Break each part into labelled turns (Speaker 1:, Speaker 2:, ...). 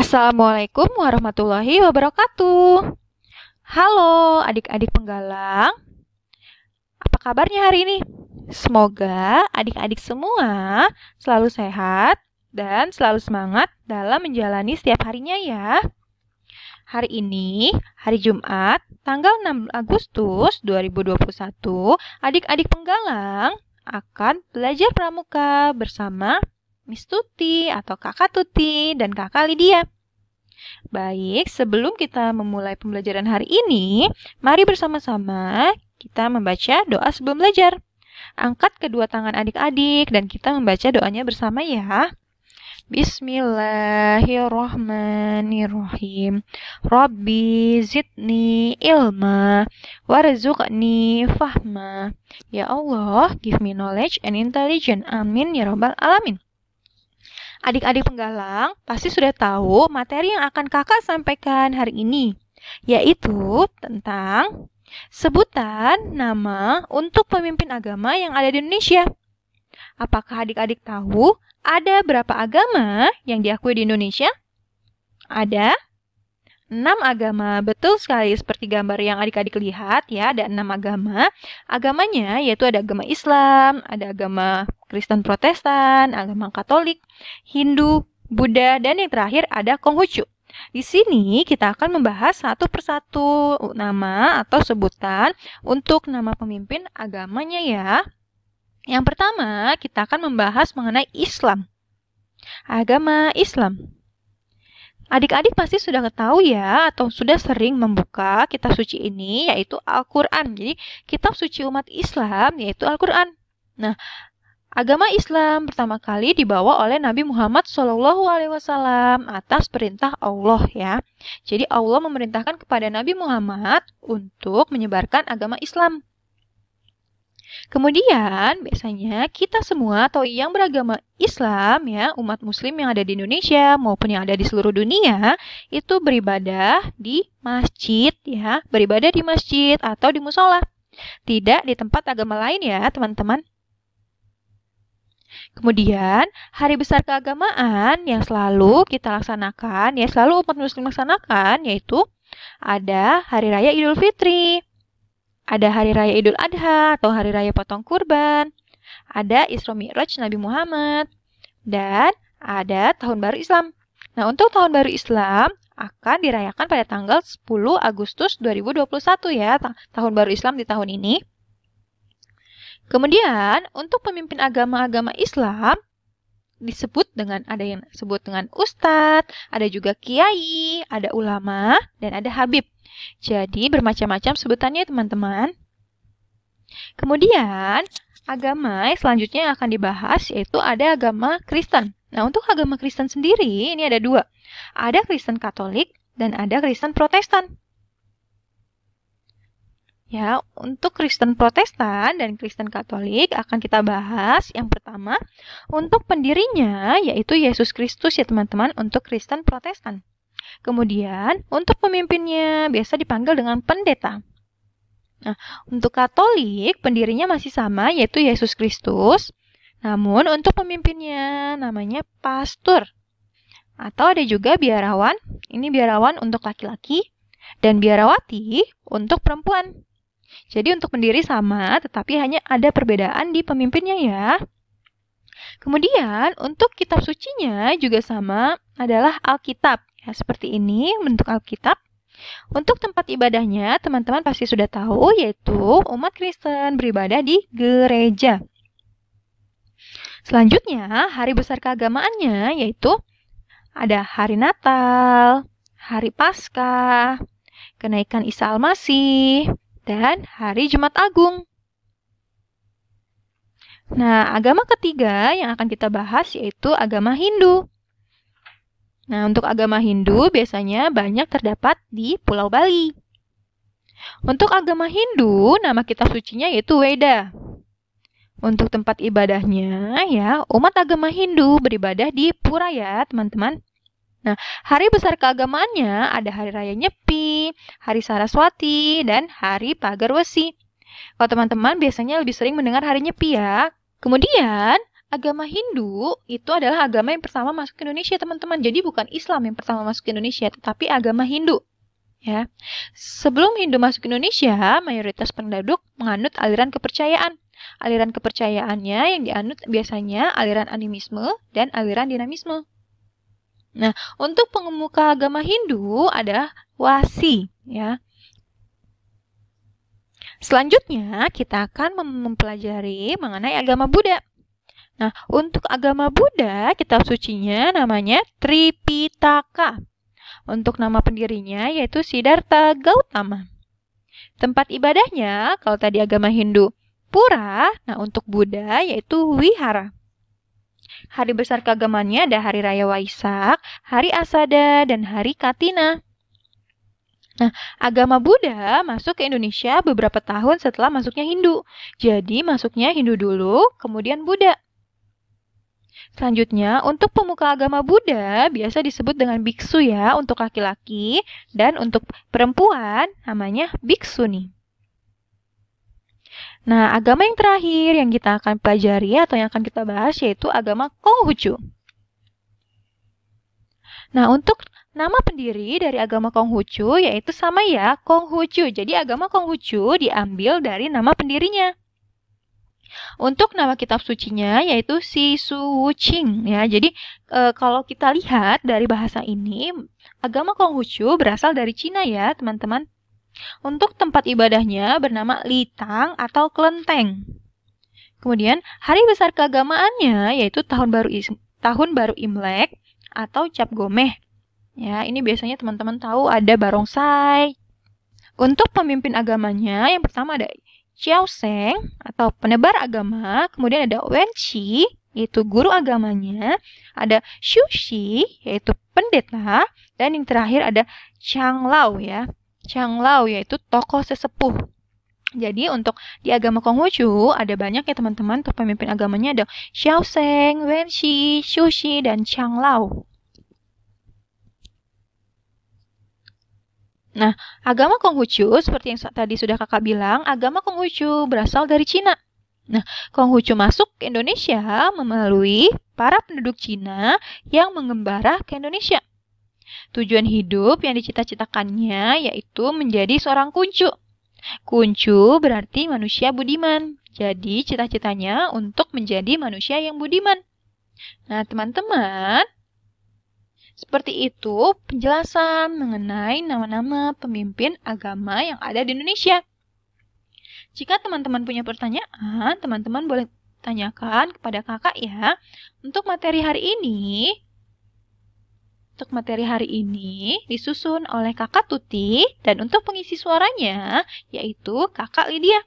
Speaker 1: Assalamualaikum warahmatullahi wabarakatuh. Halo adik-adik penggalang, apa kabarnya hari ini? Semoga adik-adik semua selalu sehat dan selalu semangat dalam menjalani setiap harinya ya. Hari ini, hari Jumat, tanggal 6 Agustus 2021, adik-adik penggalang akan belajar pramuka bersama Miss Tuti atau Kakak Tuti dan Kakak Lydia. Baik, sebelum kita memulai pembelajaran hari ini, mari bersama-sama kita membaca doa sebelum belajar. Angkat kedua tangan adik-adik dan kita membaca doanya bersama ya. Bismillahirrahmanirrahim. Rabbi zidni ilma warzuqni fahma. Ya Allah, give me knowledge and intelligence. Amin ya rabbal alamin. Adik-adik penggalang pasti sudah tahu materi yang akan kakak sampaikan hari ini, yaitu tentang sebutan nama untuk pemimpin agama yang ada di Indonesia. Apakah adik-adik tahu ada berapa agama yang diakui di Indonesia? Ada 6 agama, betul sekali seperti gambar yang adik-adik lihat ya, ada 6 agama. Agamanya yaitu ada agama Islam, ada agama Kristen Protestan, agama Katolik, Hindu, Buddha, dan yang terakhir ada Konghucu. Di sini kita akan membahas satu persatu nama atau sebutan untuk nama pemimpin agamanya ya. Yang pertama, kita akan membahas mengenai Islam. Agama Islam. Adik-adik pasti sudah ketahui ya, atau sudah sering membuka kitab suci ini, yaitu Al-Quran. Jadi, kitab suci umat Islam, yaitu Al-Quran. Nah, agama Islam pertama kali dibawa oleh Nabi Muhammad SAW atas perintah Allah ya. Jadi, Allah memerintahkan kepada Nabi Muhammad untuk menyebarkan agama Islam. Kemudian, biasanya kita semua atau yang beragama Islam ya, umat muslim yang ada di Indonesia maupun yang ada di seluruh dunia, itu beribadah di masjid ya, beribadah di masjid atau di musola. Tidak di tempat agama lain ya, teman-teman. Kemudian, hari besar keagamaan yang selalu kita laksanakan, ya selalu umat muslim laksanakan, yaitu ada Hari Raya Idul Fitri. Ada Hari Raya Idul Adha atau Hari Raya Potong Kurban. Ada Isra Mi'raj Nabi Muhammad. Dan ada Tahun Baru Islam. Nah, untuk Tahun Baru Islam akan dirayakan pada tanggal 10 Agustus 2021 ya. Tahun Baru Islam di tahun ini. Kemudian, untuk pemimpin agama-agama Islam disebut dengan, ada yang disebut dengan ustadz, ada juga kiai, ada ulama, dan ada habib. Jadi bermacam-macam sebutannya teman-teman. Kemudian agama selanjutnya yang akan dibahas yaitu ada agama Kristen. Nah, untuk agama Kristen sendiri ini ada 2. Ada Kristen Katolik dan ada Kristen Protestan. Ya, untuk Kristen Protestan dan Kristen Katolik akan kita bahas yang pertama untuk pendirinya yaitu Yesus Kristus ya teman-teman untuk Kristen Protestan. Kemudian, untuk pemimpinnya biasa dipanggil dengan pendeta. Nah, untuk Katolik, pendirinya masih sama, yaitu Yesus Kristus. Namun, untuk pemimpinnya namanya pastor. Atau ada juga biarawan. Ini biarawan untuk laki-laki dan biarawati untuk perempuan. Jadi, untuk pendiri sama, tetapi hanya ada perbedaan di pemimpinnya ya. Kemudian, untuk kitab sucinya juga sama adalah Alkitab. Ya, seperti ini bentuk Alkitab. Untuk tempat ibadahnya, teman-teman pasti sudah tahu, yaitu umat Kristen beribadah di gereja. Selanjutnya, hari besar keagamaannya, yaitu ada hari Natal, hari Paskah, kenaikan Isa Al-Masih, dan hari Jumat Agung. Nah, agama ketiga yang akan kita bahas yaitu agama Hindu. Nah, untuk agama Hindu biasanya banyak terdapat di Pulau Bali. Untuk agama Hindu, nama kitab sucinya yaitu Weda. Untuk tempat ibadahnya, ya, umat agama Hindu beribadah di pura ya, teman-teman. Nah, hari besar keagamaannya ada Hari Raya Nyepi, Hari Saraswati, dan Hari Pagar Wesi. Kalau teman-teman biasanya lebih sering mendengar Hari Nyepi ya. Kemudian, agama Hindu itu adalah agama yang pertama masuk ke Indonesia, teman-teman. Jadi bukan Islam yang pertama masuk ke Indonesia, tetapi agama Hindu. Ya. Sebelum Hindu masuk ke Indonesia, mayoritas penduduk menganut aliran kepercayaan. Aliran kepercayaannya yang dianut biasanya aliran animisme dan aliran dinamisme. Nah, untuk pengemuka agama Hindu ada Wasi, ya. Selanjutnya, kita akan mempelajari mengenai agama Buddha. Nah, untuk agama Buddha, kitab sucinya namanya Tripitaka. Untuk nama pendirinya yaitu Siddhartha Gautama. Tempat ibadahnya, kalau tadi agama Hindu, pura. Nah, untuk Buddha yaitu wihara. Hari besar keagamannya ada Hari Raya Waisak, Hari Asada, dan Hari Katina. Nah, agama Buddha masuk ke Indonesia beberapa tahun setelah masuknya Hindu. Jadi, masuknya Hindu dulu, kemudian Buddha. Selanjutnya, untuk pemuka agama Buddha biasa disebut dengan biksu ya, untuk laki-laki, dan untuk perempuan namanya biksuni. Nah, agama yang terakhir yang kita akan pelajari atau yang akan kita bahas yaitu agama Konghucu. Nah, untuk nama pendiri dari agama Konghucu yaitu sama ya, Konghucu. Jadi agama Konghucu diambil dari nama pendirinya. Untuk nama kitab sucinya yaitu Sisuwuching ya. Jadi kalau kita lihat dari bahasa ini, agama Konghucu berasal dari Cina ya, teman-teman. Untuk tempat ibadahnya bernama Litang atau Kelenteng. Kemudian hari besar keagamaannya yaitu tahun baru Imlek atau Cap Gomeh. Ya, ini biasanya teman-teman tahu ada barongsai. Untuk pemimpin agamanya yang pertama ada Xiao Sheng atau penebar agama, kemudian ada Wen Qi yaitu guru agamanya, ada Xu Xi yaitu pendeta, dan yang terakhir ada Chang Lao ya. Chang Lao yaitu tokoh sesepuh. Jadi untuk di agama Konghucu ada banyak ya teman-teman, untuk pemimpin agamanya ada Xiao Sheng, Wen Qi, Xu Xi, dan Chang Lao. Nah, agama Konghucu seperti yang tadi sudah kakak bilang, agama Konghucu berasal dari Cina. Nah, Konghucu masuk ke Indonesia melalui para penduduk Cina yang mengembara ke Indonesia. Tujuan hidup yang dicita-citakannya yaitu menjadi seorang kuncu. Kuncu berarti manusia budiman. Jadi cita-citanya untuk menjadi manusia yang budiman. Nah, teman-teman, seperti itu penjelasan mengenai nama-nama pemimpin agama yang ada di Indonesia. Jika teman-teman punya pertanyaan, teman-teman boleh tanyakan kepada kakak ya. Untuk materi hari ini disusun oleh kakak Tuti dan untuk pengisi suaranya yaitu kakak Lydia.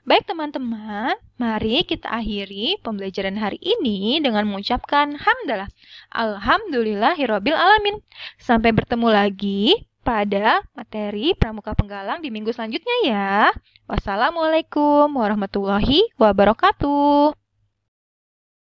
Speaker 1: Baik teman-teman, mari kita akhiri pembelajaran hari ini dengan mengucapkan hamdalah. Alhamdulillahirabbil alamin. Sampai bertemu lagi pada materi Pramuka Penggalang di minggu selanjutnya ya. Wassalamualaikum warahmatullahi wabarakatuh.